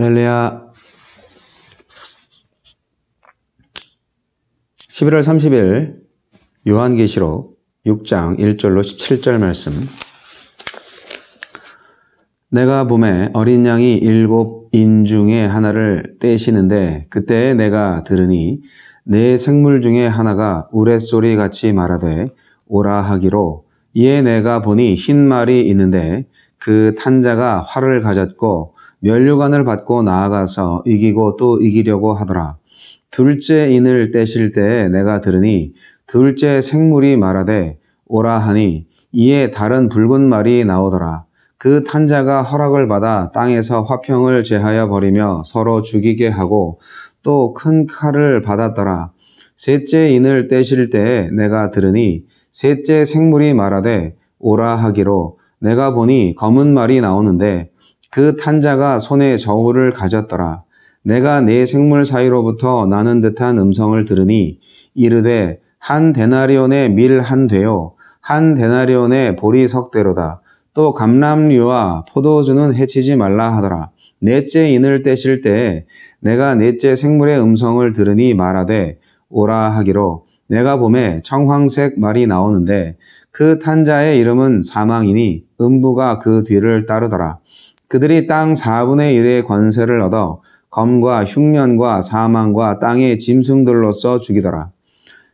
할렐루야. 11월 30일 요한계시록 6장 1절로 17절 말씀. 내가 봄에 어린 양이 7인 중에 하나를 떼시는데 그때 내가 들으니 네 생물 중에 하나가 우레소리 같이 말하되 오라 하기로, 이에 내가 보니 흰 말이 있는데 그 탄 자가 활을 가졌고 면류관을 받고 나아가서 이기고 또 이기려고 하더라. 둘째 인을 떼실 때에 내가 들으니 둘째 생물이 말하되 오라 하니, 이에 다른 붉은 말이 나오더라. 그 탄 자가 허락을 받아 땅에서 화평을 제하여 버리며 서로 죽이게 하고 또 큰 칼을 받았더라. 셋째 인을 떼실 때에 내가 들으니 셋째 생물이 말하되 오라 하기로, 내가 보니 검은 말이 나오는데 그 탄 자가 손에 저울을 가졌더라. 내가 네 생물 사이로부터 나는 듯한 음성을 들으니 이르되 한 데나리온의 밀 한 되요 한 데나리온의 보리 석대로다. 또 감람류와 포도주는 해치지 말라 하더라. 넷째 인을 떼실 때에 내가 넷째 생물의 음성을 들으니 말하되 오라 하기로, 내가 봄에 청황색 말이 나오는데 그 탄 자의 이름은 사망이니 음부가 그 뒤를 따르더라. 그들이 땅 4분의 1의 권세를 얻어 검과 흉년과 사망과 땅의 짐승들로서 죽이더라.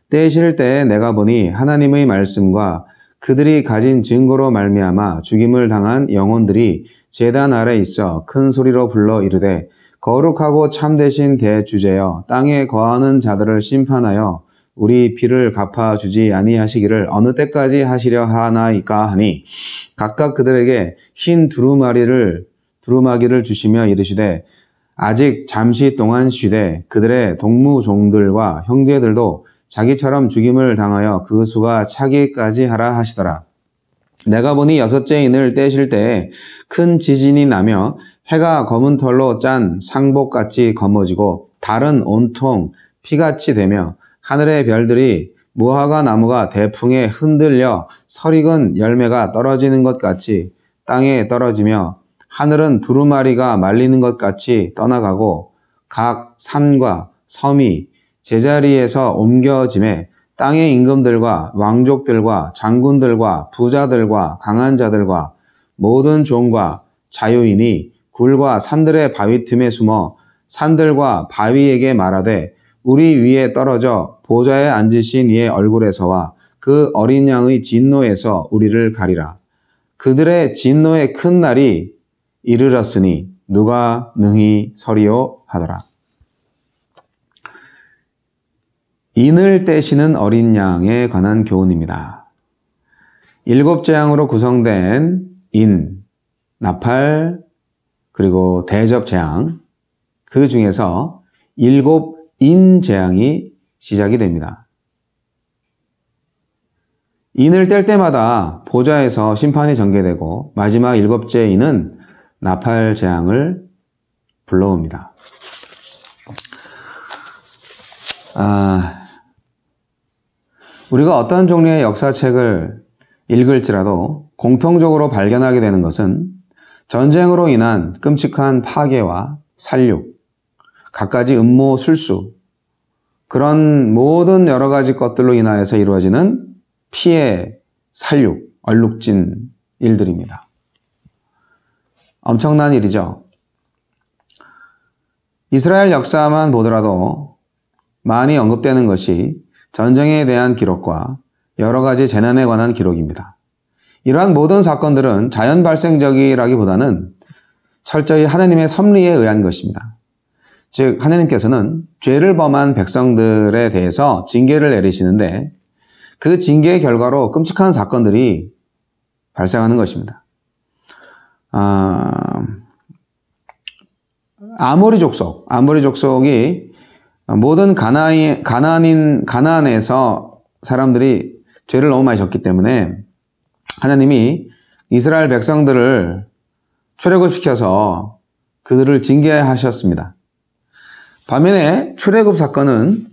떼실 때에 내가 보니 하나님의 말씀과 그들이 가진 증거로 말미암아 죽임을 당한 영혼들이 제단 아래 있어 큰 소리로 불러 이르되, 거룩하고 참되신 대주제여, 땅에 거하는 자들을 심판하여 우리 피를 갚아주지 아니하시기를 어느 때까지 하시려 하나이까 하니, 각각 그들에게 흰 두루마기를 주시며 이르시되, 아직 잠시 동안 쉬되 그들의 동무종들과 형제들도 자기처럼 죽임을 당하여 그 수가 차기까지 하라 하시더라. 내가 보니 여섯째 인을 떼실 때에 큰 지진이 나며 해가 검은 털로 짠 상복같이 검어지고 달은 온통 피같이 되며 하늘의 별들이 무화과 나무가 대풍에 흔들려 설익은 열매가 떨어지는 것 같이 땅에 떨어지며 하늘은 두루마리가 말리는 것 같이 떠나가고 각 산과 섬이 제자리에서 옮겨짐에 땅의 임금들과 왕족들과 장군들과 부자들과 강한 자들과 모든 종과 자유인이 굴과 산들의 바위 틈에 숨어 산들과 바위에게 말하되, 우리 위에 떨어져 보좌에 앉으신 이의 얼굴에서와 그 어린 양의 진노에서 우리를 가리라. 그들의 진노의 큰 날이 이르렀으니 누가 능히 서리요 하더라. 인을 떼시는 어린 양에 관한 교훈입니다. 7재앙으로 구성된 인, 나팔, 그리고 대접재앙, 그 중에서 7인재앙이 시작이 됩니다. 인을 뗄 때마다 보좌에서 심판이 전개되고 마지막 7째 인은 나팔 재앙을 불러옵니다. 우리가 어떤 종류의 역사책을 읽을지라도 공통적으로 발견하게 되는 것은 전쟁으로 인한 끔찍한 파괴와 살육, 갖가지 음모 술수, 그런 모든 여러 가지 것들로 인하여서 이루어지는 피해, 살육, 얼룩진 일들입니다. 엄청난 일이죠. 이스라엘 역사만 보더라도 많이 언급되는 것이 전쟁에 대한 기록과 여러 가지 재난에 관한 기록입니다. 이러한 모든 사건들은 자연 발생적이라기보다는 철저히 하나님의 섭리에 의한 것입니다. 즉, 하나님께서는 죄를 범한 백성들에 대해서 징계를 내리시는데 그 징계의 결과로 끔찍한 사건들이 발생하는 것입니다. 아모리 족속이 모든 가나안에서 사람들이 죄를 너무 많이 졌기 때문에 하나님이 이스라엘 백성들을 출애굽시켜서 그들을 징계하셨습니다. 반면에 출애굽 사건은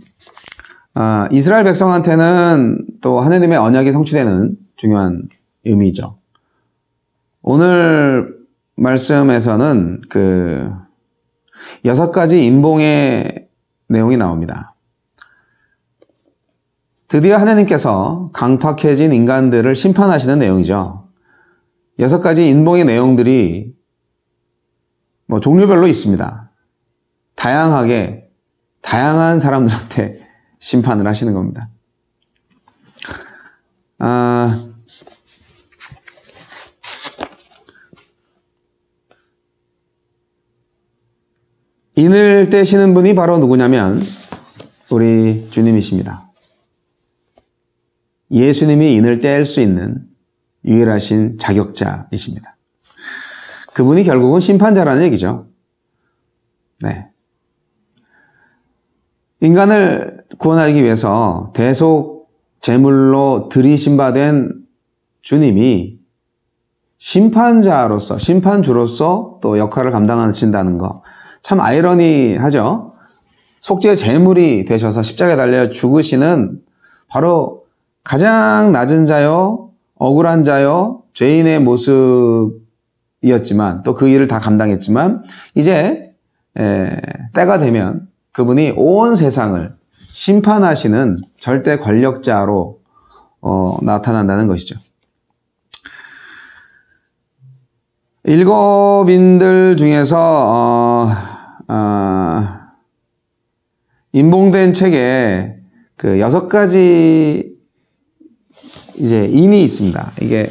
이스라엘 백성한테는 또 하나님의 언약이 성취되는 중요한 의미죠. 오늘 말씀에서는 6가지 인봉의 내용이 나옵니다. 드디어 하나님께서 강팍해진 인간들을 심판하시는 내용이죠. 6가지 인봉의 내용들이 종류별로 있습니다. 다양하게, 다양한 사람들한테 심판을 하시는 겁니다. 인을 떼시는 분이 바로 누구냐면 우리 주님이십니다. 예수님이 인을 뗄 수 있는 유일하신 자격자이십니다. 그분이 결국은 심판자라는 얘기죠. 네. 인간을 구원하기 위해서 대속 제물로 들이신 바 된 주님이 심판자로서, 심판주로서 또 역할을 감당하신다는 거. 참 아이러니하죠. 속죄 제물이 되셔서 십자가에 달려 죽으시는 바로 가장 낮은 자요, 억울한 자요, 죄인의 모습이었지만 또 그 일을 다 감당했지만 이제 때가 되면 그분이 온 세상을 심판하시는 절대 권력자로 나타난다는 것이죠. 7인들 중에서 인봉된 책에 그 6가지 이제 인이 있습니다. 이게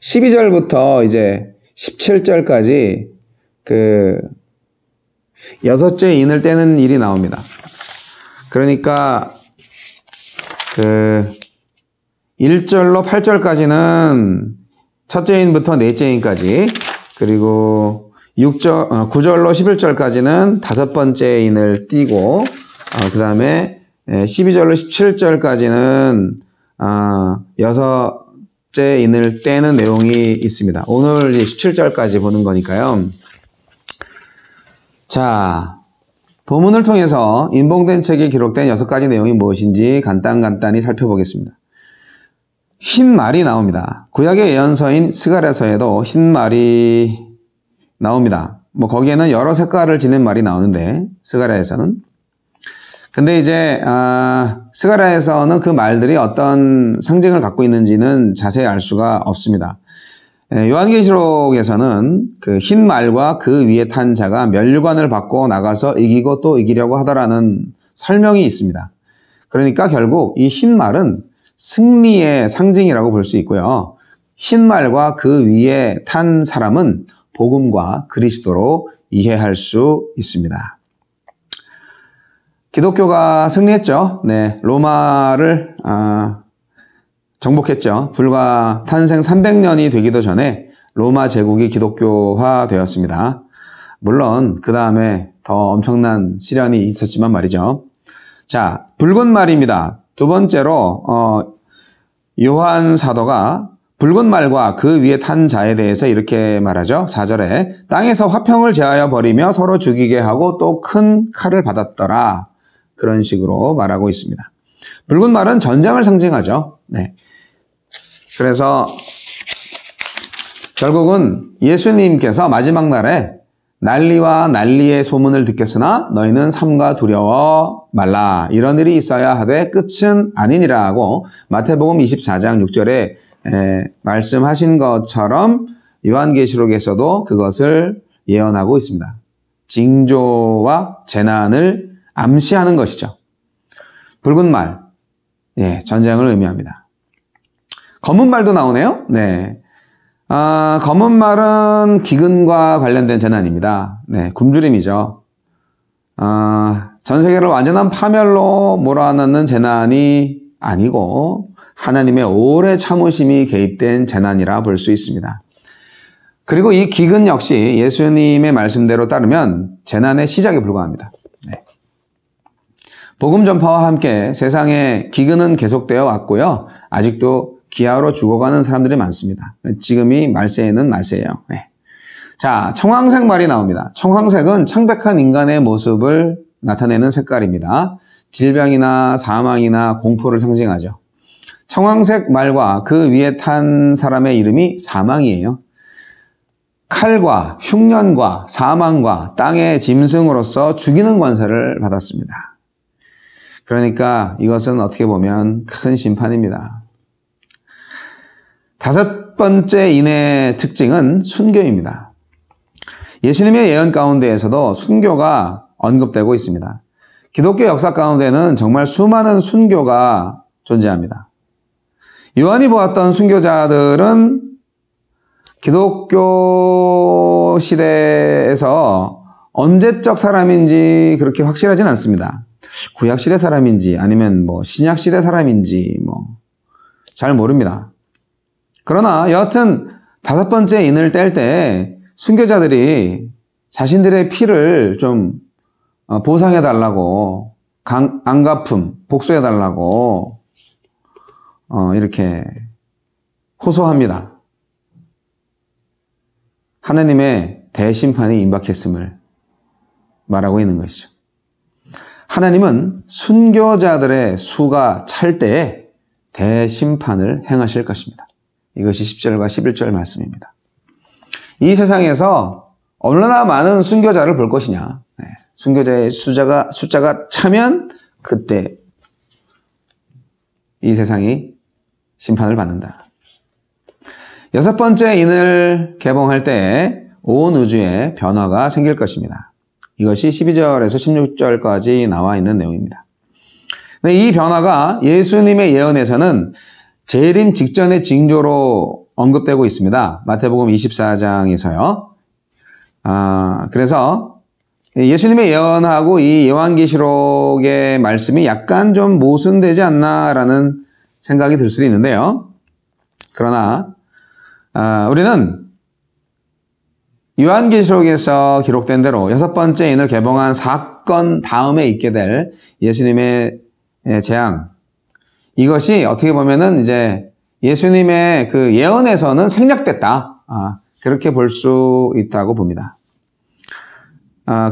12절부터 이제 17절까지 그 6째 인을 떼는 일이 나옵니다. 그러니까 그 1절로 8절까지는 첫째 인부터 넷째 인까지, 그리고 9절로 11절까지는 5번째 인을 띄고, 그 다음에 12절로 17절까지는 6째 인을 떼는 내용이 있습니다. 오늘 17절까지 보는 거니까요. 자, 본문을 통해서 인봉된 책에 기록된 6가지 내용이 무엇인지 간단히 살펴보겠습니다. 흰 말이 나옵니다. 구약의 예언서인 스가랴서에도 흰 말이 나옵니다. 거기에는 여러 색깔을 지닌 말이 나오는데 스가랴에서는, 근데 이제 스가랴에서는 그 말들이 어떤 상징을 갖고 있는지는 자세히 알 수가 없습니다. 요한계시록에서는 그 흰 말과 그 위에 탄 자가 멸류관을 받고 나가서 이기고 또 이기려고 하더라는 설명이 있습니다. 그러니까 결국 이 흰 말은 승리의 상징이라고 볼 수 있고요. 흰 말과 그 위에 탄 사람은 복음과 그리스도로 이해할 수 있습니다. 기독교가 승리했죠. 네, 로마를 정복했죠. 불과 탄생 300년이 되기도 전에 로마 제국이 기독교화 되었습니다. 물론 그 다음에 더 엄청난 시련이 있었지만 말이죠. 자, 붉은 말입니다. 두 번째로 요한 사도가 붉은 말과 그 위에 탄 자에 대해서 이렇게 말하죠. 4절에 땅에서 화평을 제하여 버리며 서로 죽이게 하고 또 큰 칼을 받았더라. 그런 식으로 말하고 있습니다. 붉은 말은 전쟁을 상징하죠. 네. 그래서 결국은 예수님께서 마지막 날에 난리와 난리의 소문을 듣겠으나 너희는 삼가 두려워 말라. 이런 일이 있어야 하되 끝은 아니니라 하고 마태복음 24장 6절에 말씀하신 것처럼 요한계시록에서도 그것을 예언하고 있습니다. 징조와 재난을 암시하는 것이죠. 붉은 말, 전쟁을 의미합니다. 검은 말도 나오네요. 네. 검은 말은 기근과 관련된 재난입니다. 네, 굶주림이죠. 전 세계를 완전한 파멸로 몰아넣는 재난이 아니고 하나님의 오래 참으심이 개입된 재난이라 볼 수 있습니다. 그리고 이 기근 역시 예수님의 말씀대로 따르면 재난의 시작에 불과합니다. 네. 복음 전파와 함께 세상에 기근은 계속되어 왔고요. 아직도 기아로 죽어가는 사람들이 많습니다. 지금이 말세에는 말세예요. 네. 자, 청황색 말이 나옵니다. 청황색은 창백한 인간의 모습을 나타내는 색깔입니다. 질병이나 사망이나 공포를 상징하죠. 청황색 말과 그 위에 탄 사람의 이름이 사망이에요. 칼과 흉년과 사망과 땅의 짐승으로서 죽이는 권세를 받았습니다. 그러니까 이것은 어떻게 보면 큰 심판입니다. 다섯 번째 인의 특징은 순교입니다. 예수님의 예언 가운데에서도 순교가 언급되고 있습니다. 기독교 역사 가운데는 정말 수많은 순교가 존재합니다. 요한이 보았던 순교자들은 기독교 시대에서 언제적 사람인지 그렇게 확실하진 않습니다. 구약시대 사람인지 아니면 신약시대 사람인지 잘 모릅니다. 그러나 여하튼 다섯 번째 인을 뗄 때 순교자들이 자신들의 피를 좀 보상해달라고, 안갚음, 복수해달라고 이렇게 호소합니다. 하나님의 대심판이 임박했음을 말하고 있는 것이죠. 하나님은 순교자들의 수가 찰 때에 대심판을 행하실 것입니다. 이것이 10절과 11절 말씀입니다. 이 세상에서 얼마나 많은 순교자를 볼 것이냐. 순교자의 숫자가 차면 그때 이 세상이 심판을 받는다. 여섯 번째 인을 개봉할 때 온 우주에 변화가 생길 것입니다. 이것이 12절에서 16절까지 나와 있는 내용입니다. 이 변화가 예수님의 예언에서는 재림 직전의 징조로 언급되고 있습니다. 마태복음 24장에서요. 그래서 예수님의 예언하고 이 요한계시록의 말씀이 약간 좀 모순되지 않나라는 생각이 들 수도 있는데요. 그러나 우리는 요한계시록에서 기록된 대로 여섯 번째 인을 개봉한 사건 다음에 있게 될 예수님의 재앙, 이것이 어떻게 보면은 이제 예수님의 그 예언에서는 생략됐다. 그렇게 볼 수 있다고 봅니다.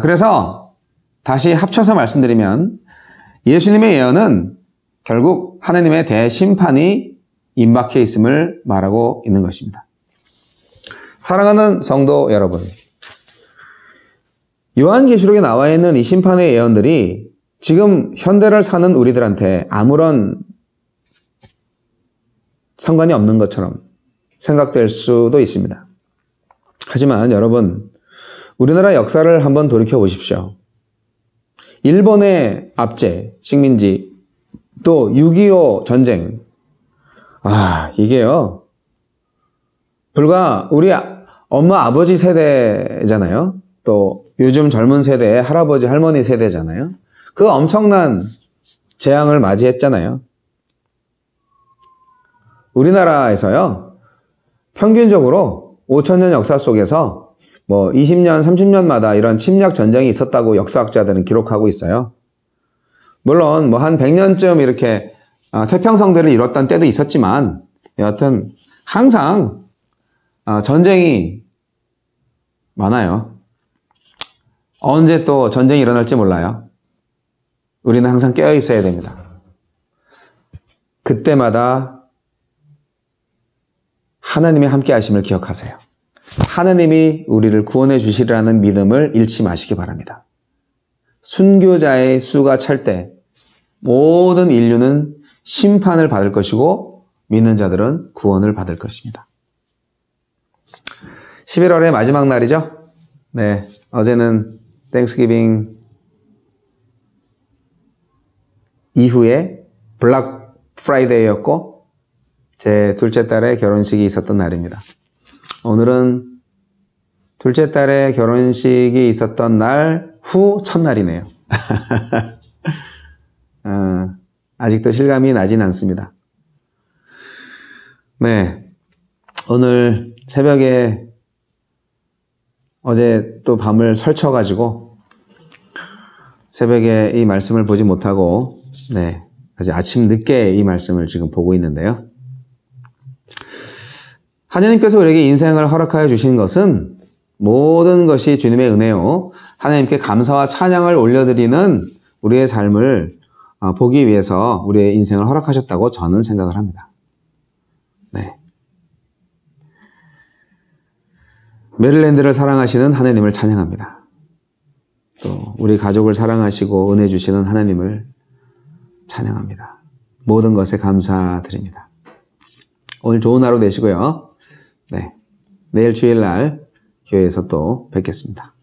그래서 다시 합쳐서 말씀드리면 예수님의 예언은 결국 하나님의 대심판이 임박해 있음을 말하고 있는 것입니다. 사랑하는 성도 여러분, 요한계시록에 나와 있는 이 심판의 예언들이 지금 현대를 사는 우리들한테 아무런 상관이 없는 것처럼 생각될 수도 있습니다. 하지만 여러분, 우리나라 역사를 한번 돌이켜 보십시오. 일본의 압제, 식민지, 또 6.25 전쟁. 이게요. 불과 우리 엄마, 아버지 세대잖아요. 또 요즘 젊은 세대의 할아버지, 할머니 세대잖아요. 그 엄청난 재앙을 맞이했잖아요. 우리나라에서요, 평균적으로 5,000년 역사 속에서 20년, 30년마다 이런 침략 전쟁이 있었다고 역사학자들은 기록하고 있어요. 물론 한 100년쯤 이렇게 태평성대를 이뤘던 때도 있었지만 여하튼 항상 전쟁이 많아요. 언제 또 전쟁이 일어날지 몰라요. 우리는 항상 깨어 있어야 됩니다. 그때마다 하나님의 함께 하심을 기억하세요. 하나님이 우리를 구원해 주시리라는 믿음을 잃지 마시기 바랍니다. 순교자의 수가 찰 때 모든 인류는 심판을 받을 것이고 믿는 자들은 구원을 받을 것입니다. 11월의 마지막 날이죠. 네, 어제는 땡스기빙 이후에 블랙 프라이데이였고 제 둘째 딸의 결혼식이 있었던 날입니다. 오늘은 둘째 딸의 결혼식이 있었던 날 후 첫날이네요. 아직도 실감이 나진 않습니다. 네, 오늘 새벽에 어제 또 밤을 설쳐가지고 새벽에 이 말씀을 보지 못하고 아주 아침 늦게 이 말씀을 지금 보고 있는데요. 하나님께서 우리에게 인생을 허락하여 주신 것은 모든 것이 주님의 은혜요. 하나님께 감사와 찬양을 올려드리는 우리의 삶을 보기 위해서 우리의 인생을 허락하셨다고 저는 생각을 합니다. 네. 메릴랜드를 사랑하시는 하나님을 찬양합니다. 또 우리 가족을 사랑하시고 은혜 주시는 하나님을 찬양합니다. 모든 것에 감사드립니다. 오늘 좋은 하루 되시고요. 네, 내일 주일날 교회에서 또 뵙겠습니다.